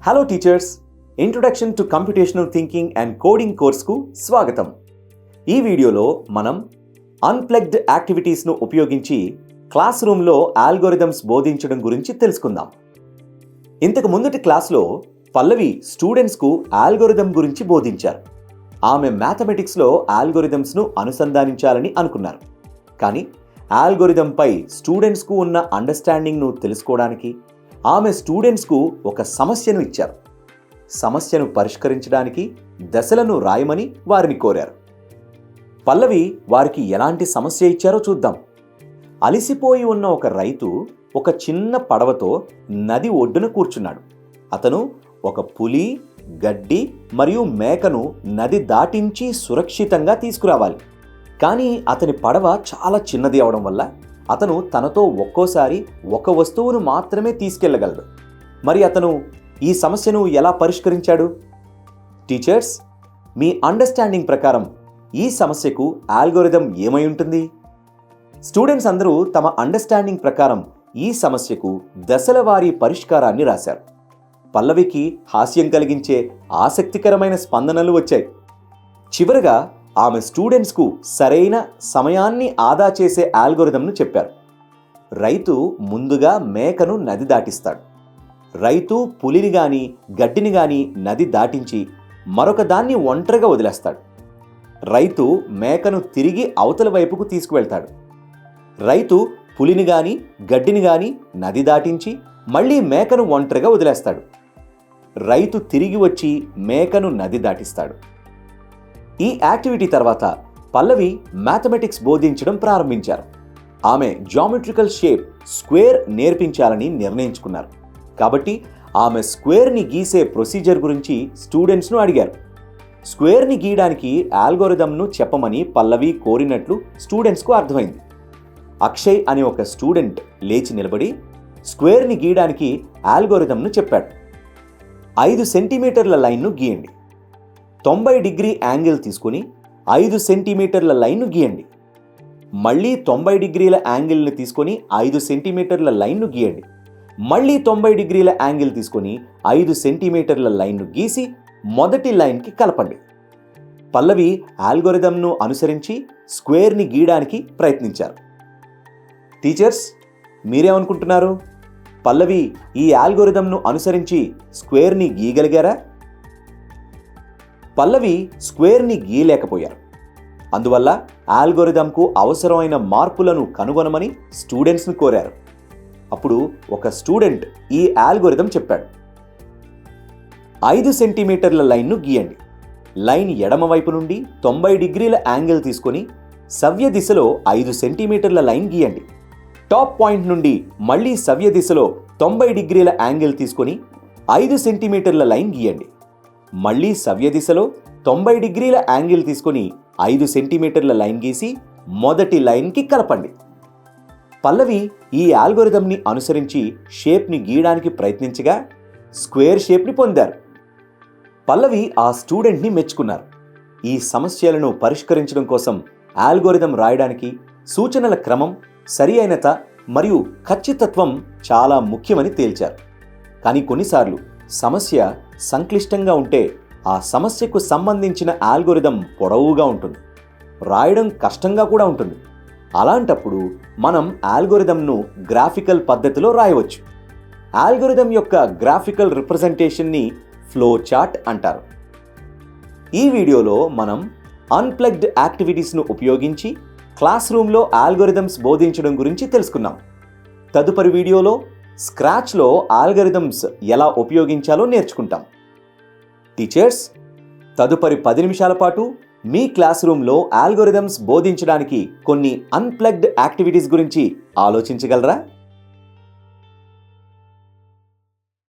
Hello teachers, introduction to computational thinking and coding కోర్స్కు స్వాగతం. ఈ వీడియోలో మనం అన్ప్లగ్డ్ యాక్టివిటీస్ను ఉపయోగించి క్లాస్ రూమ్లో ఆల్గోరిథమ్స్ బోధించడం గురించి తెలుసుకుందాం. ఇంతకు ముందటి క్లాస్లో పల్లవి స్టూడెంట్స్కు ఆల్గోరిథం గురించి బోధించారు. ఆమె మ్యాథమెటిక్స్లో ఆల్గోరిథమ్స్ను అనుసంధానించాలని అనుకున్నారు. కానీ ఆల్గోరిథంపై స్టూడెంట్స్కు ఉన్న అండర్స్టాండింగ్ను తెలుసుకోవడానికి ఆమె స్టూడెంట్స్కు ఒక సమస్యను ఇచ్చారు. సమస్యను పరిష్కరించడానికి దశలను రాయమని వారిని కోరారు. పల్లవి వారికి ఎలాంటి సమస్య ఇచ్చారో చూద్దాం. అలిసిపోయి ఉన్న ఒక రైతు ఒక చిన్న పడవతో నది ఒడ్డున కూర్చున్నాడు. అతను ఒక పులి, గడ్డి మరియు మేకను నది దాటించి సురక్షితంగా తీసుకురావాలి. కానీ అతని పడవ చాలా చిన్నది అవడం వల్ల అతను తనతో ఒక్కోసారి ఒక వస్తువును మాత్రమే తీసుకెళ్లగలడు. మరి అతను ఈ సమస్యను ఎలా పరిష్కరించాడు? టీచర్స్, మీ అండర్స్టాండింగ్ ప్రకారం ఈ సమస్యకు ఆల్గోరిథం ఏమై ఉంటుంది? స్టూడెంట్స్ అందరూ తమ అండర్స్టాండింగ్ ప్రకారం ఈ సమస్యకు దశల వారీ పరిష్కారాన్ని రాశారు. పల్లవికి హాస్యం కలిగించే ఆసక్తికరమైన స్పందనలు వచ్చాయి. చివరగా ఆమె స్టూడెంట్స్కు సరైన సమయాన్ని ఆదా చేసే ఆల్గోరిథంను చెప్పారు. రైతు ముందుగా మేకను నది దాటిస్తాడు. రైతు పులిని గాని గడ్డిని గాని నది దాటించి మరొక దాన్ని ఒంటరిగా వదిలేస్తాడు. రైతు మేకను తిరిగి అవతల వైపుకు తీసుకువెళ్తాడు. రైతు పులిని గాని గడ్డిని గాని నది దాటించి మళ్ళీ మేకను ఒంటరిగా వదిలేస్తాడు. రైతు తిరిగి వచ్చి మేకను నది దాటిస్తాడు. ఈ యాక్టివిటీ తర్వాత పల్లవి మ్యాథమెటిక్స్ బోధించడం ప్రారంభించారు. ఆమె జామెట్రికల్ షేప్ స్క్వేర్ నేర్పించాలని నిర్ణయించుకున్నారు. కాబట్టి ఆమె స్క్వేర్ని గీసే ప్రొసీజర్ గురించి స్టూడెంట్స్ను అడిగారు. స్క్వేర్ని గీయడానికి ఆల్గోరిథంను చెప్పమని పల్లవి కోరినట్లు స్టూడెంట్స్కు అర్థమైంది. అక్షయ్ అనే ఒక స్టూడెంట్ లేచి నిలబడి స్క్వేర్ని గీయడానికి ఆల్గోరిథంను చెప్పాడు. 5 సెంటీమీటర్ల లైన్ను గీయండి. 90 డిగ్రీ యాంగిల్ తీసుకుని 5 సెంటీమీటర్ల లైన్ను గీయండి. మళ్ళీ 90 డిగ్రీల యాంగిల్ని తీసుకొని 5 సెంటీమీటర్ల లైన్ను గీయండి. మళ్ళీ 90 డిగ్రీల యాంగిల్ తీసుకొని 5 సెంటీమీటర్ల లైన్ను గీసి మొదటి లైన్కి కలపండి. పల్లవి ఆల్గోరిథంను అనుసరించి స్క్వేర్ని గీయడానికి ప్రయత్నించారు. టీచర్స్, మీరేమనుకుంటున్నారు? పల్లవి ఈ ఆల్గోరిథంను అనుసరించి స్క్వేర్ని గీయగలిగారా? పల్లవి స్క్వేర్ని గీయలేకపోయారు. అందువల్ల ఆల్గోరిథంకు అవసరమైన మార్పులను కనుగొనమని స్టూడెంట్స్ను కోరారు. అప్పుడు ఒక స్టూడెంట్ ఈ ఆల్గోరిథం చెప్పాడు. 5 సెంటీమీటర్ల లైన్ను గీయండి. లైన్ ఎడమ వైపు నుండి 90 డిగ్రీల యాంగిల్ తీసుకొని సవ్య దిశలో 5 సెంటీమీటర్ల లైన్ గీయండి. టాప్ పాయింట్ నుండి మళ్ళీ సవ్య దిశలో 90 డిగ్రీల యాంగిల్ తీసుకొని 5 సెంటీమీటర్ల లైన్ గీయండి. మళ్ళీ సవ్య దిశలో 90 డిగ్రీల యాంగిల్ తీసుకొని 5 సెంటీమీటర్ల లైన్ గీసి మొదటి లైన్కి కలపండి. పల్లవి ఈ ఆల్గోరిథంని అనుసరించి షేప్ని గీయడానికి ప్రయత్నించగా స్క్వేర్ షేప్ని పొందారు. పల్లవి ఆ స్టూడెంట్ని మెచ్చుకున్నారు. ఈ సమస్యలను పరిష్కరించడం కోసం ఆల్గోరిథం రాయడానికి సూచనల క్రమం, సరి అయినత మరియు ఖచ్చితత్వం చాలా ముఖ్యమని తేల్చారు. కానీ కొన్నిసార్లు సమస్య సంక్లిష్టంగా ఉంటే ఆ సమస్యకు సంబంధించిన ఆల్గోరిథం పొడవుగా ఉంటుంది, రాయడం కష్టంగా కూడా ఉంటుంది. అలాంటప్పుడు మనం ఆల్గోరిథంను గ్రాఫికల్ పద్ధతిలో రాయవచ్చు. ఆల్గోరిథం యొక్క గ్రాఫికల్ రిప్రజెంటేషన్ని ఫ్లో చార్ట్ అంటారు. ఈ వీడియోలో మనం అన్ప్లగ్డ్ యాక్టివిటీస్ను ఉపయోగించి క్లాస్ రూమ్లో ఆల్గోరిథమ్స్ బోధించడం గురించి తెలుసుకున్నాం. తదుపరి వీడియోలో స్క్రాచ్లో ఆల్గోరిథమ్స్ ఎలా ఉపయోగించాలో నేర్చుకుంటాం. టీచర్స్, తదుపరి 10 నిమిషాల పాటు మీ క్లాస్ రూమ్లో ఆల్గోరిథమ్స్ బోధించడానికి కొన్ని అన్ప్లగ్డ్ యాక్టివిటీస్ గురించి ఆలోచించగలరా?